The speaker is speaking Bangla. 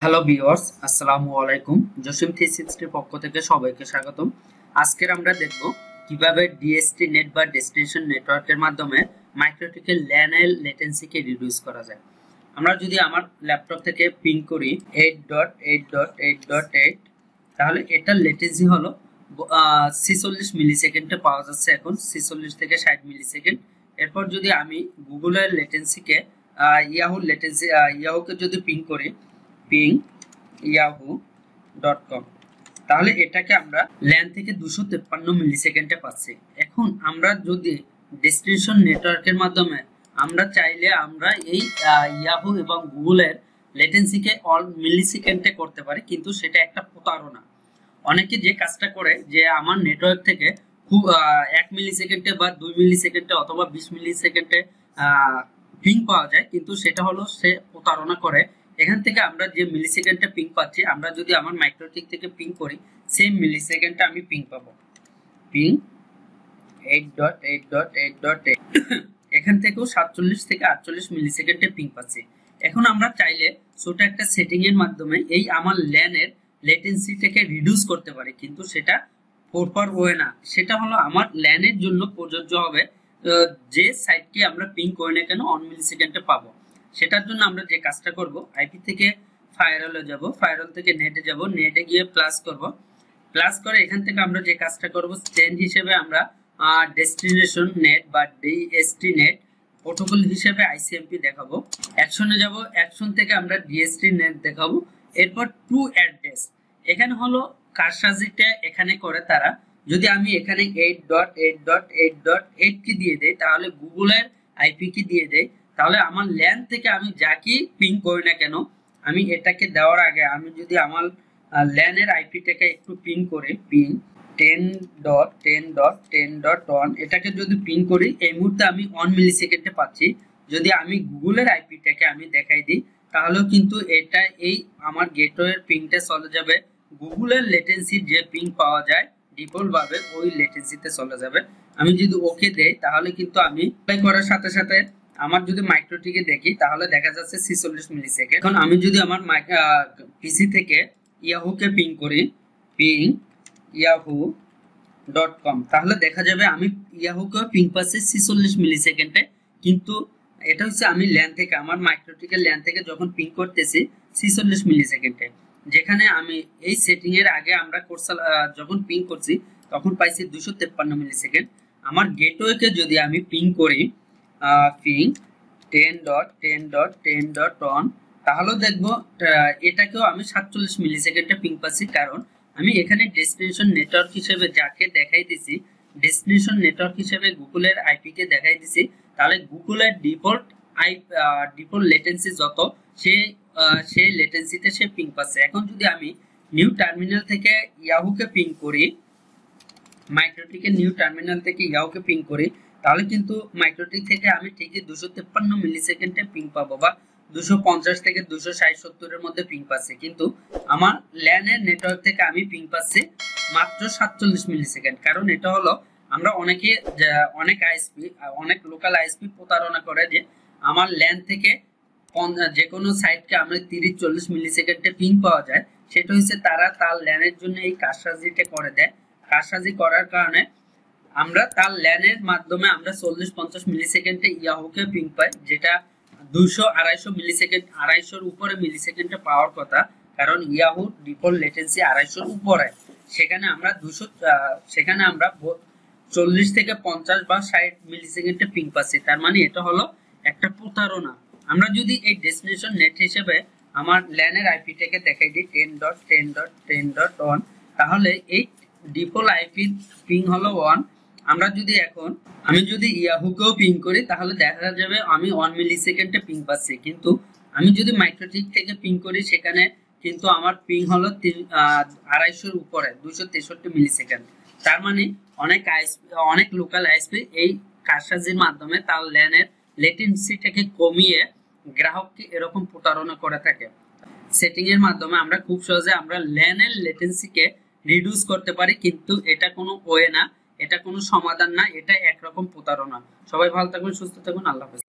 হ্যালো ভিউয়ার্স, আসসালামু আলাইকুম। জসিম 360 পক্ষ থেকে সবাইকে স্বাগতম। আজকের আমরা দেখব কিভাবে ডিএসটি নেট বা ডেস্টিনেশন নেটওয়ার্কের মাধ্যমে মাইক্রোটিকের ল্যানের লেটেন্সিকে রিডিউস করা যায়। আমরা যদি আমার ল্যাপটপ থেকে পিং করি 8.8.8.8, তাহলে এটার লেটেন্সি হলো 46 মিলি সেকেন্ডে পাওয়া যাচ্ছে এখন, 46 থেকে 60 মিলি সেকেন্ড। এরপর যদি আমি গুগলের লেটেন্সিকে ইয়াহুকে যদি পিং করি পিং yahoo.com, তাহলে এটাকে আমরা ল্যান থেকে 253 মিলি সেকেন্ডে পাচ্ছি। এখন আমরা যদি ডেস্টিনেশন নেটওয়ার্কের মাধ্যমে আমরা চাইলে আমরা এই ইয়াহু এবং গুগলের লেটেন্সিকে অল মিলি সেকেন্ডে করতে পারি, কিন্তু সেটা একটা প্রতারণা। অনেকে যে কাজটা করে যে আমার নেটওয়ার্ক থেকে খুব 1 মিলি সেকেন্ডে বা 2 মিলি সেকেন্ডে অথবা 20 মিলি সেকেন্ডে পিং পাওয়া যায়, কিন্তু সেটা হলো সে প্রতারণা করে। এখান থেকে আমরা যে মিলি সেকেন্ডে পিং পাচ্ছি, আমরা যদি আমার মাইক্রোটিক থেকে পিং করি সেম মিলি সেকেন্ডে আমি পিং পাবো। পিং 8.8.8.8, এখান থেকেও 47 থেকে 48 মিলি সেকেন্ডে পিং পাচ্ছি। এখন আমরা চাইলে ছোট একটা সেটিং এর মাধ্যমে এই আমার ল্যানের লেটেন্সিটাকে রিডিউস করতে পারি, কিন্তু সেটা প্রপার ওয়ে না। সেটা হলো আমার ল্যানের জন্য প্রযোজ্য হবে যে সাইটটি আমরা পিং করি না কেন 1 মিলি সেকেন্ডে পাবো। সেটার জন্য আমরা যে কাজটা করব, আইপি থেকে ফায়ারওয়ালে যাব, ফায়ারওয়াল থেকে নেটে যাব, নেটে গিয়ে প্লাস করব। প্লাস করে এখান থেকে আমরা যে কাজটা করব, চেঞ্জ হিসেবে আমরা ডেস্টিনেশন নেট বা ডিএসটি নেট প্রোটোকল হিসেবে আইসিএমপি দেখাবো। অ্যাকশনে যাব, অ্যাকশন থেকে আমরা ডিএসটি নেট দেখাবো। এরপর টু অ্যাড্রেস, এখানে হলো কারসাজিটা এখানে করে তারা। যদি আমি এখানে 8.8.8.8 কি দিয়ে দেই, তাহলে গুগলের আইপি কি দিয়ে দেই, তাহলে আমার ল্যান থেকে আমি যা কি পিং করি না কেন, আমি এটাকে দেওয়ার আগে আমি যদি আমার ল্যানের আইপিটাকে একটু পিং করি, পিং 10.10.10.1, এটাকে যদি পিং করি এই মুহূর্তে আমি 1 মিলি সেকেন্ডে পাচ্ছি। যদি আমি গুগলের আইপিটাকে আমি দেখাই দিই, তাহলেও কিন্তু এটা এই আমার গেটওয়ের পিংটা চলে যাবে গুগলের লেটেন্সির যে পিং পাওয়া যায় ডিফল্ট ভাবে ওই লেটেন্সিতে চলে যাবে। আমি যদি ওকে দেই, তাহলে কিন্তু আমি অ্যাপ্লাই করার সাথে সাথে আমার যদি মাইক্রোটিকে দেখি, তাহলে দেখা যাচ্ছে 46 মিলি সেকেন্ড। এখন আমি যদি আমার পিসি থেকে ইয়াহুকে পিং করি, পিং yahoo.com, তাহলে দেখা যাবে আমি ইয়াহুকে পিং পাচ্ছি 46 মিলি সেকেন্ডে। কিন্তু এটা হচ্ছে আমি ল্যান থেকে, আমার মাইক্রোটিকের ল্যান থেকে যখন পিং করতেছি 46 মিলি সেকেন্ডে, যেখানে আমি এই সেটিং এর আগে আমরা যখন পিং করছি তখন পাইছি 253 মিলি সেকেন্ড। আমার গেটওয়েকে যদি আমি পিং করি পিং 10.10.10.1, তাহলে দেখবো এটাকেও আমি 47 মিলি সেকেন্ডে পিং পাচ্ছি। কারণ আমি এখানে ডেস্টিনেশন নেটওয়ার্ক হিসেবে যাকে দেখাই দিছি, ডেস্টিনেশন নেটওয়ার্ক হিসেবে গুগলের আইপি কে দেখাই দিছি, তাহলে গুগলের ডিফল্ট লেটেন্সি যত সেই লেটেন্সিতে সে পিং পাচ্ছে। এখন যদি আমি নিউ টার্মিনাল থেকে ইয়াহুকে পিং করি, মাইক্রোটিকের নিউ টার্মিনাল থেকে ইয়াহুকে পিং করি, তাহলে কিন্তু মাইক্রোটিক থেকে আমি ঠিকই 253 মিলি সেকেন্ডে পিং পাবো, বা 250 থেকে 260-70 এর মধ্যে পিং পাচ্ছি। কিন্তু আমার ল্যানের নেটওয়ার্ক থেকে আমি পিং পাচ্ছি মাত্র 47 মিলি সেকেন্ড। কারণ এটা হলো আমরা অনেক লোকাল আইএসপি প্রতারণা করে যে আমার ল্যান থেকে যে কোনো সাইটকে আমরা 30-40 মিলি সেকেন্ডে পিং পাওয়া যায়। সেটা হচ্ছে তারা তার ল্যানের জন্য এই কারসাজিটা করে দেয়। কারসাজি করার কারণে আমরা তার ল্যানের মাধ্যমে আমরা 40-50 মিলি সেকেন্ডে ইয়াহুকে পিং পাই, যেটা 200-250 মিলি সেকেন্ড, 250-এর উপরে মিলি সেকেন্ডে পাওয়ার কথা। কারণ ইয়াহু ডিফল্ট লেটেন্সি 250-এর উপরে, সেখানে আমরা 40 থেকে 50 বা 60 মিলি সেকেন্ডে পিং পাচ্ছি। তার মানে এটা হলো একটা প্রতারণা। আমরা যদি এই ডেস্টিনেশন নেট হিসেবে আমার ল্যানের আইপিটাকে দেখাই দিই 10.10.10.1, তাহলে এই ডিফল্ট আইপি পিং হলো 1। আমি যদি ইয়াহুকেও পিং করি, তাহলে দেখা যাবে আমি 1 মিলি সেকেন্ডে পিং পাচ্ছি। কিন্তু আমি যদি মাইক্রোটিক থেকে পিং করি, সেখানে কিন্তু আমার পিং হলো 250-এর উপরে, 263 মিলি সেকেন্ড। তার মানে অনেক লোকাল আইএসপি এই কারসাজির মাধ্যমে তার ল্যানের লেটেন্সিটাকে কমিয়ে গ্রাহককে এরকম প্রতারণা করে থাকে। সেটিং এর মাধ্যমে আমরা খুব সহজে আমরা ল্যানের লেটেন্সিকে রিডিউস করতে পারি, কিন্তু এটা কোনো ওয়ে না, এটা কোনো সমাধান না, এটা একরকম প্রতারণা। সবাই ভালো থাকবেন, সুস্থ থাকুন, আল্লাহ হাফেজ।